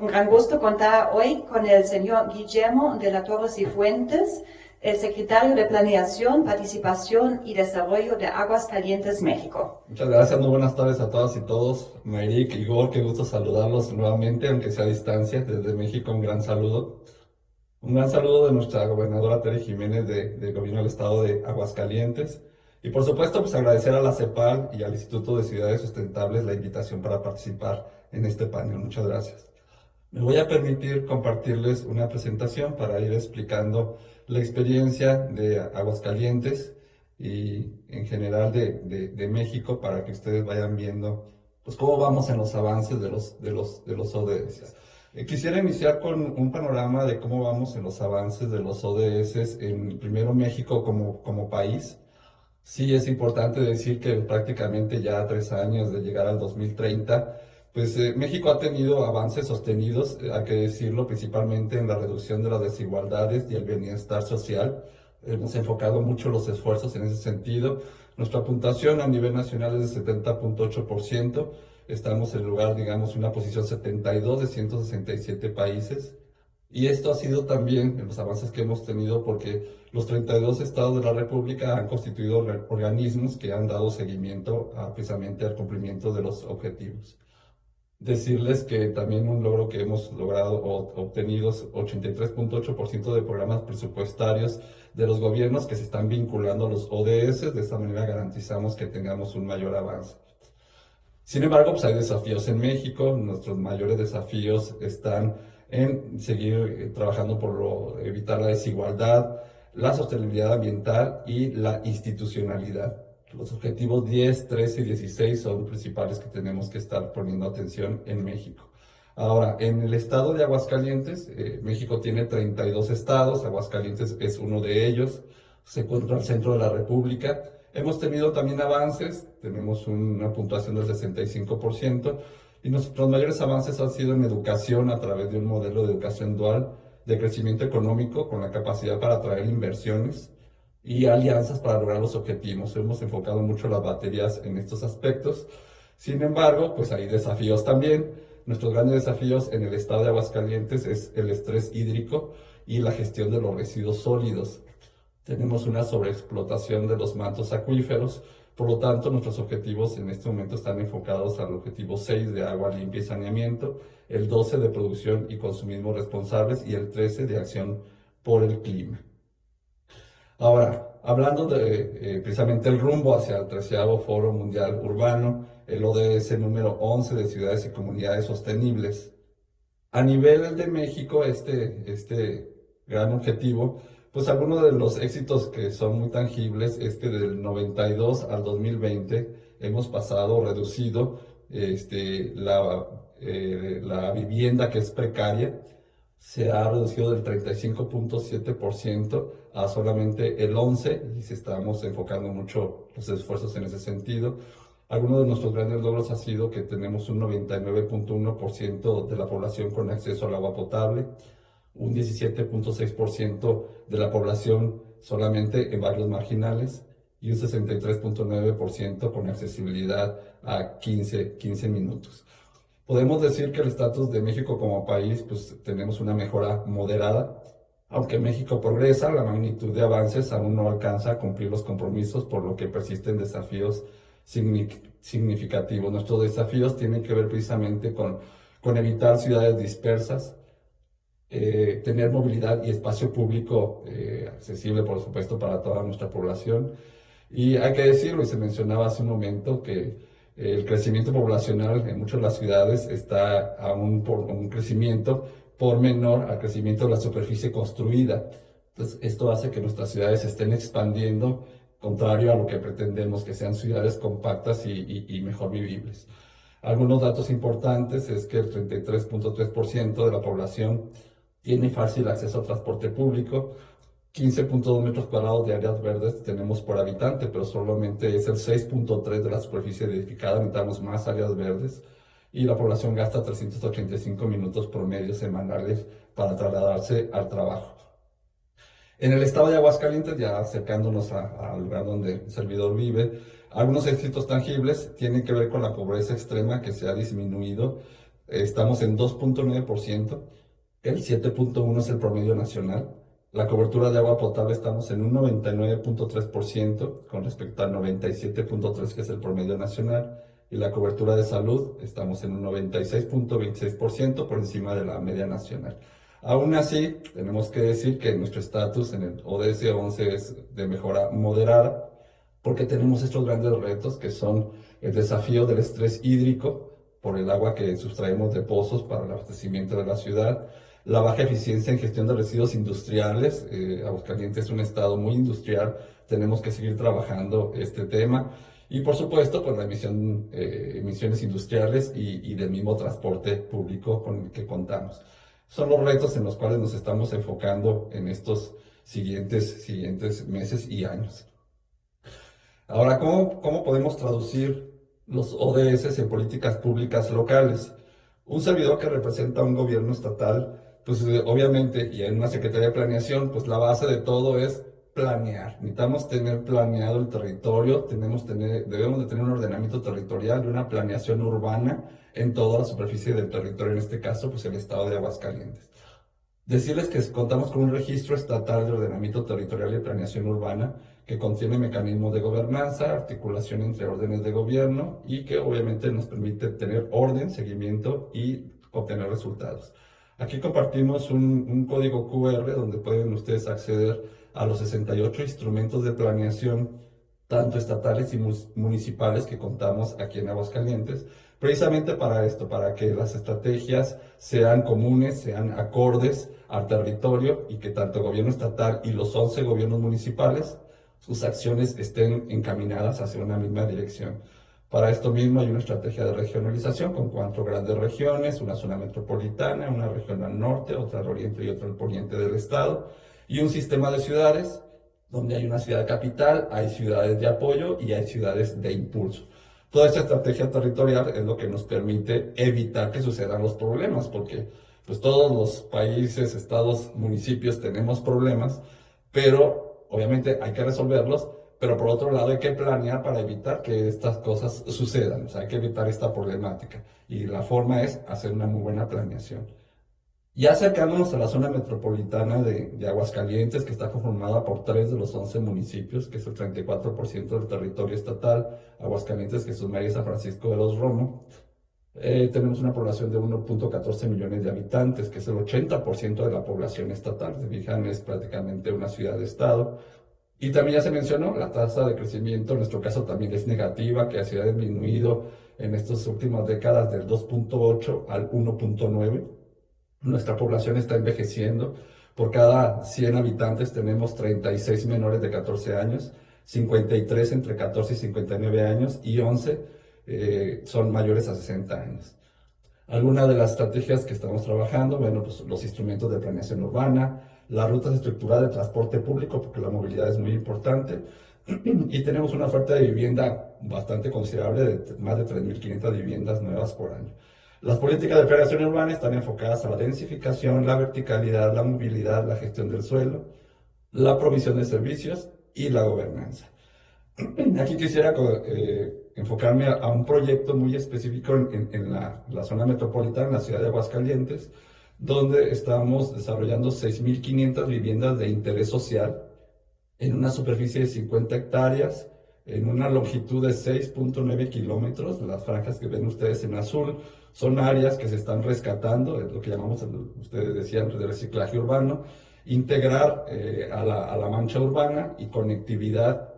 Un gran gusto contar hoy con el señor Guillermo de la Torre Cifuentes, el secretario de Planeación, Participación y Desarrollo de Aguascalientes, México. Muchas gracias, muy buenas tardes a todas y todos. Mayrik, Igor, qué gusto saludarlos nuevamente, aunque sea a distancia, desde México un gran saludo. Un gran saludo de nuestra gobernadora Tere Jiménez del Gobierno del Estado de Aguascalientes. Y por supuesto, pues agradecer a la CEPAL y al Instituto de Ciudades Sustentables la invitación para participar en este panel. Muchas gracias. Me voy a permitir compartirles una presentación para ir explicando la experiencia de Aguascalientes y en general de México para que ustedes vayan viendo pues cómo vamos en los avances de los ODS. Quisiera iniciar con un panorama de cómo vamos en los avances de los ODS en primero México como país. Sí, es importante decir que prácticamente ya a 3 años de llegar al 2030, pues México ha tenido avances sostenidos, hay que decirlo, principalmente en la reducción de las desigualdades y el bienestar social. Hemos enfocado mucho los esfuerzos en ese sentido. Nuestra puntuación a nivel nacional es de 70.8%. Estamos en lugar, digamos, una posición 72 de 167 países. Y esto ha sido también en los avances que hemos tenido porque los 32 estados de la República han constituido organismos que han dado seguimiento precisamente al cumplimiento de los objetivos. Decirles que también un logro que hemos logrado o obtenido es 83.8% de programas presupuestarios de los gobiernos que se están vinculando a los ODS. De esta manera garantizamos que tengamos un mayor avance. Sin embargo, pues hay desafíos en México. Nuestros mayores desafíos están en seguir trabajando por evitar la desigualdad, la sostenibilidad ambiental y la institucionalidad. Los objetivos 10, 13 y 16 son principales que tenemos que estar poniendo atención en México. Ahora, en el estado de Aguascalientes, México tiene 32 estados, Aguascalientes es uno de ellos, se encuentra al centro de la República. Hemos tenido también avances, tenemos una puntuación del 65%, y nuestros mayores avances han sido en educación a través de un modelo de educación dual, de crecimiento económico con la capacidad para atraer inversiones y alianzas para lograr los objetivos. Hemos enfocado mucho las baterías en estos aspectos. Sin embargo, pues hay desafíos también. Nuestros grandes desafíos en el estado de Aguascalientes es el estrés hídrico y la gestión de los residuos sólidos. Tenemos una sobreexplotación de los mantos acuíferos, por lo tanto nuestros objetivos en este momento están enfocados al objetivo 6 de agua limpia y saneamiento, el 12 de producción y consumismo responsables y el 13 de acción por el clima. Ahora, hablando de precisamente el rumbo hacia el 13º Foro Mundial Urbano, el ODS número 11 de ciudades y comunidades sostenibles. A nivel de México, este gran objetivo, pues algunos de los éxitos que son muy tangibles es que del 92 al 2020 hemos pasado, reducido la vivienda que es precaria, se ha reducido del 35.7% a solamente el 11% y estamos enfocando mucho los esfuerzos en ese sentido. Algunos de nuestros grandes logros ha sido que tenemos un 99.1% de la población con acceso al agua potable, un 17.6% de la población solamente en barrios marginales y un 63.9% con accesibilidad a 15 minutos. Podemos decir que el estatus de México como país, pues tenemos una mejora moderada. Aunque México progresa, la magnitud de avances aún no alcanza a cumplir los compromisos, por lo que persisten desafíos significativos. Nuestros desafíos tienen que ver precisamente con evitar ciudades dispersas, tener movilidad y espacio público accesible, por supuesto, para toda nuestra población. Y hay que decirlo, y se mencionaba hace un momento, que el crecimiento poblacional en muchas de las ciudades está aún por un crecimiento por menor al crecimiento de la superficie construida. Entonces, esto hace que nuestras ciudades se estén expandiendo, contrario a lo que pretendemos, que sean ciudades compactas y mejor vivibles. Algunos datos importantes es que el 33.3% de la población tiene fácil acceso a transporte público, 15.2 metros cuadrados de áreas verdes tenemos por habitante, pero solamente es el 6.3 de la superficie edificada, necesitamos más áreas verdes y la población gasta 385 minutos promedio semanales para trasladarse al trabajo. En el estado de Aguascalientes, ya acercándonos al lugar donde el servidor vive, algunos éxitos tangibles tienen que ver con la pobreza extrema que se ha disminuido. estamos en 2.9%, el 7.1% es el promedio nacional. La cobertura de agua potable estamos en un 99.3% con respecto al 97.3% que es el promedio nacional. Y la cobertura de salud estamos en un 96.26% por encima de la media nacional. Aún así, tenemos que decir que nuestro estatus en el ODS 11 es de mejora moderada, porque tenemos estos grandes retos que son el desafío del estrés hídrico por el agua que sustraemos de pozos para el abastecimiento de la ciudad, la baja eficiencia en gestión de residuos industriales. Aguascalientes es un estado muy industrial, tenemos que seguir trabajando este tema. Y por supuesto, pues la emisiones industriales y del mismo transporte público con el que contamos. Son los retos en los cuales nos estamos enfocando en estos siguientes meses y años. Ahora, ¿cómo podemos traducir los ODS en políticas públicas locales? Un servidor que representa a un gobierno estatal, pues obviamente, y en una Secretaría de Planeación, pues la base de todo es planear. Necesitamos tener planeado el territorio, debemos de tener un ordenamiento territorial y una planeación urbana en toda la superficie del territorio, en este caso, pues el estado de Aguascalientes. Decirles que contamos con un registro estatal de ordenamiento territorial y planeación urbana que contiene mecanismos de gobernanza, articulación entre órdenes de gobierno y que obviamente nos permite tener orden, seguimiento y obtener resultados. Aquí compartimos un código QR donde pueden ustedes acceder a los 68 instrumentos de planeación, tanto estatales y municipales que contamos aquí en Aguascalientes, precisamente para esto, para que las estrategias sean comunes, sean acordes al territorio y que tanto el gobierno estatal y los 11 gobiernos municipales, sus acciones estén encaminadas hacia una misma dirección. Para esto mismo hay una estrategia de regionalización con 4 grandes regiones, una zona metropolitana, una región al norte, otra al oriente y otra al poniente del estado, y un sistema de ciudades donde hay una ciudad capital, hay ciudades de apoyo y hay ciudades de impulso. Toda esta estrategia territorial es lo que nos permite evitar que sucedan los problemas, porque pues todos los países, estados, municipios tenemos problemas, pero obviamente hay que resolverlos, pero por otro lado hay que planear para evitar que estas cosas sucedan, o sea, hay que evitar esta problemática. Y la forma es hacer una muy buena planeación. Ya acercándonos a la zona metropolitana de Aguascalientes, que está conformada por 3 de los 11 municipios, que es el 34% del territorio estatal, Aguascalientes, Jesús María y San Francisco de los Romo, tenemos una población de 1.14 millones de habitantes, que es el 80% de la población estatal. Se fijan, es prácticamente una ciudad-estado. Y también ya se mencionó, la tasa de crecimiento en nuestro caso también es negativa, que ha disminuido en estas últimas décadas del 2.8 al 1.9. Nuestra población está envejeciendo. Por cada 100 habitantes tenemos 36 menores de 14 años, 53 entre 14 y 59 años y 11 son mayores a 60 años. Algunas de las estrategias que estamos trabajando, bueno, pues los instrumentos de planeación urbana, las rutas estructuradas de transporte público, porque la movilidad es muy importante, y tenemos una oferta de vivienda bastante considerable, de más de 3.500 viviendas nuevas por año. Las políticas de planeación urbana están enfocadas a la densificación, la verticalidad, la movilidad, la gestión del suelo, la provisión de servicios y la gobernanza. Aquí quisiera enfocarme a un proyecto muy específico en la zona metropolitana, en la ciudad de Aguascalientes, donde estamos desarrollando 6.500 viviendas de interés social en una superficie de 50 hectáreas, en una longitud de 6.9 kilómetros. Las franjas que ven ustedes en azul son áreas que se están rescatando, es lo que llamamos, ustedes decían, de reciclaje urbano, integrar a la mancha urbana y conectividad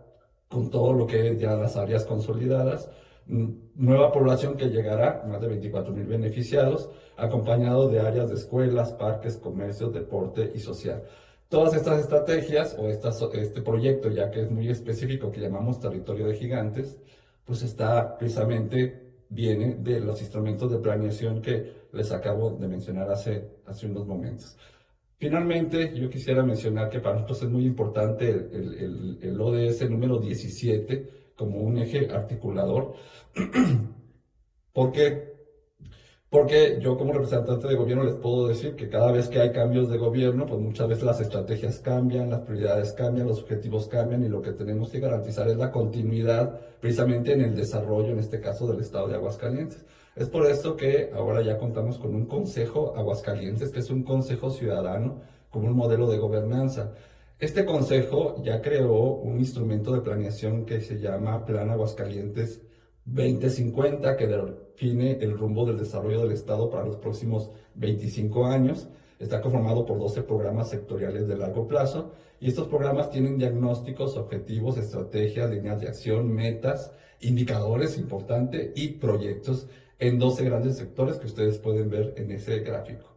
con todo lo que es ya las áreas consolidadas, nueva población que llegará, más de 24,000 beneficiados, acompañado de áreas de escuelas, parques, comercios, deporte y social. Todas estas estrategias o este proyecto, ya que es muy específico, que llamamos Territorio de Gigantes, pues viene de los instrumentos de planeación que les acabo de mencionar hace unos momentos. Finalmente, yo quisiera mencionar que para nosotros es muy importante el ODS número 17 como un eje articulador, porque yo como representante de gobierno les puedo decir que cada vez que hay cambios de gobierno, pues muchas veces las estrategias cambian, las prioridades cambian, los objetivos cambian y lo que tenemos que garantizar es la continuidad precisamente en el desarrollo, en este caso del estado de Aguascalientes. Es por esto que ahora ya contamos con un Consejo Aguascalientes, que es un consejo ciudadano como un modelo de gobernanza. Este consejo ya creó un instrumento de planeación que se llama Plan Aguascalientes 2050, que define el rumbo del desarrollo del Estado para los próximos 25 años. Está conformado por 12 programas sectoriales de largo plazo y estos programas tienen diagnósticos, objetivos, estrategias, líneas de acción, metas, indicadores importantes y proyectos en 12 grandes sectores que ustedes pueden ver en ese gráfico.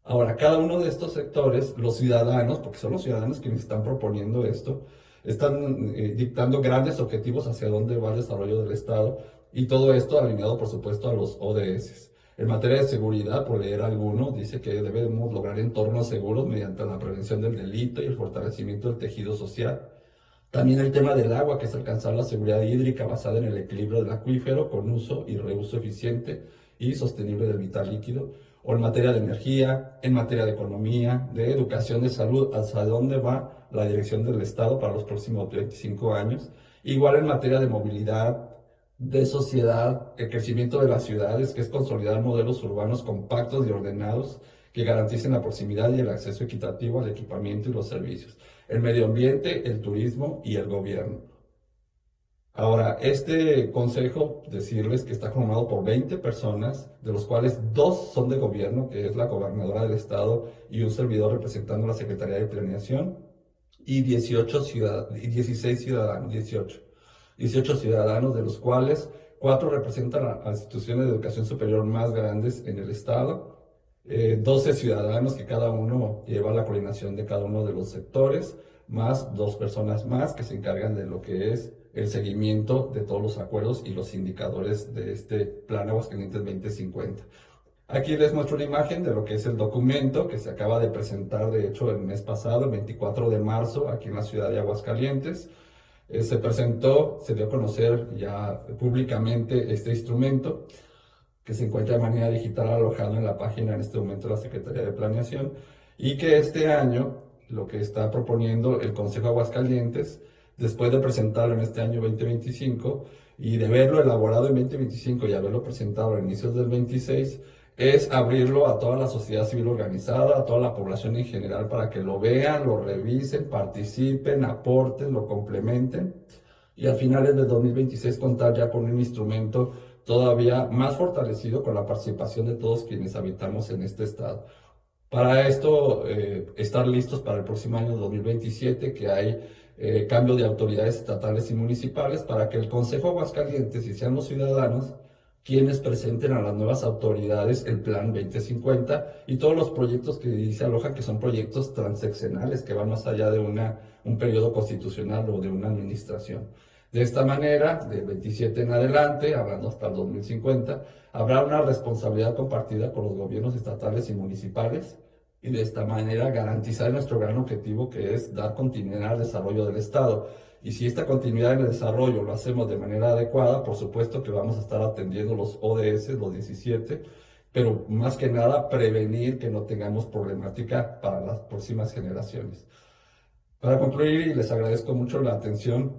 Ahora, cada uno de estos sectores, los ciudadanos, porque son los ciudadanos quienes están proponiendo esto, están dictando grandes objetivos hacia dónde va el desarrollo del Estado y todo esto alineado, por supuesto, a los ODS. En materia de seguridad, por leer alguno, dice que debemos lograr entornos seguros mediante la prevención del delito y el fortalecimiento del tejido social. También el tema del agua, que es alcanzar la seguridad hídrica basada en el equilibrio del acuífero con uso y reuso eficiente y sostenible del vital líquido. O en materia de energía, en materia de economía, de educación, de salud, hacia dónde va la dirección del Estado para los próximos 25 años. Igual en materia de movilidad, de sociedad, el crecimiento de las ciudades, que es consolidar modelos urbanos compactos y ordenados que garanticen la proximidad y el acceso equitativo al equipamiento y los servicios, el medio ambiente, el turismo y el gobierno. Ahora, este consejo, decirles que está formado por 20 personas, de los cuales 2 son de gobierno, que es la gobernadora del estado y un servidor representando la Secretaría de Planeación, y 16 ciudadanos, 18 ciudadanos, de los cuales 4 representan a instituciones de educación superior más grandes en el estado, 12 ciudadanos que cada uno lleva la coordinación de cada uno de los sectores, más 2 personas más que se encargan de lo que es el seguimiento de todos los acuerdos y los indicadores de este Plan Aguascalientes 2050. Aquí les muestro una imagen de lo que es el documento que se acaba de presentar, de hecho, el mes pasado, el 24 de marzo, aquí en la ciudad de Aguascalientes. Se presentó, se dio a conocer ya públicamente este instrumento, que se encuentra de manera digital alojado en la página en este momento de la Secretaría de Planeación, y que este año lo que está proponiendo el Consejo Aguascalientes, después de presentarlo en este año 2025 y de haberlo elaborado en 2025 y haberlo presentado a inicios del 26, es abrirlo a toda la sociedad civil organizada, a toda la población en general, para que lo vean, lo revisen, participen, aporten, lo complementen, y a finales de 2026 contar ya con un instrumento todavía más fortalecido con la participación de todos quienes habitamos en este estado. Para esto, estar listos para el próximo año 2027, que hay cambio de autoridades estatales y municipales, para que el Consejo Aguascalientes y sean los ciudadanos quienes presenten a las nuevas autoridades el Plan 2050 y todos los proyectos que dice alojan, que son proyectos transeccionales, que van más allá de un periodo constitucional o de una administración. De esta manera, del 27 en adelante, hablando hasta el 2050, habrá una responsabilidad compartida con los gobiernos estatales y municipales, y de esta manera garantizar nuestro gran objetivo, que es dar continuidad al desarrollo del Estado. Y si esta continuidad en el desarrollo lo hacemos de manera adecuada, por supuesto que vamos a estar atendiendo los ODS, los 17, pero más que nada prevenir que no tengamos problemática para las próximas generaciones. Para concluir, y les agradezco mucho la atención,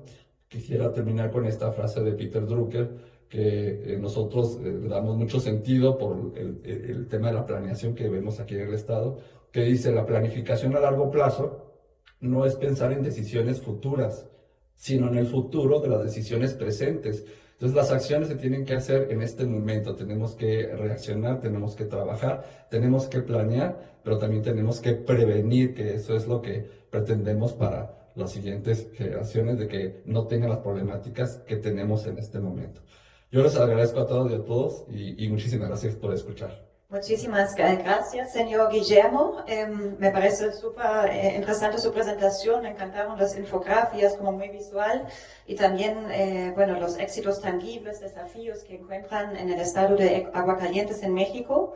quisiera terminar con esta frase de Peter Drucker, que nosotros le damos mucho sentido por el tema de la planeación que vemos aquí en el Estado, que dice: la planificación a largo plazo no es pensar en decisiones futuras, sino en el futuro de las decisiones presentes. Entonces las acciones se tienen que hacer en este momento, tenemos que reaccionar, tenemos que trabajar, tenemos que planear, pero también tenemos que prevenir, que eso es lo que pretendemos para las siguientes generaciones, de que no tengan las problemáticas que tenemos en este momento. Yo les agradezco a todos y a todos y muchísimas gracias por escuchar. Muchísimas gracias, señor Guillermo. Me parece súper interesante su presentación, me encantaron las infografías como muy visual y también, bueno, los éxitos tangibles, desafíos que encuentran en el estado de Aguascalientes en México.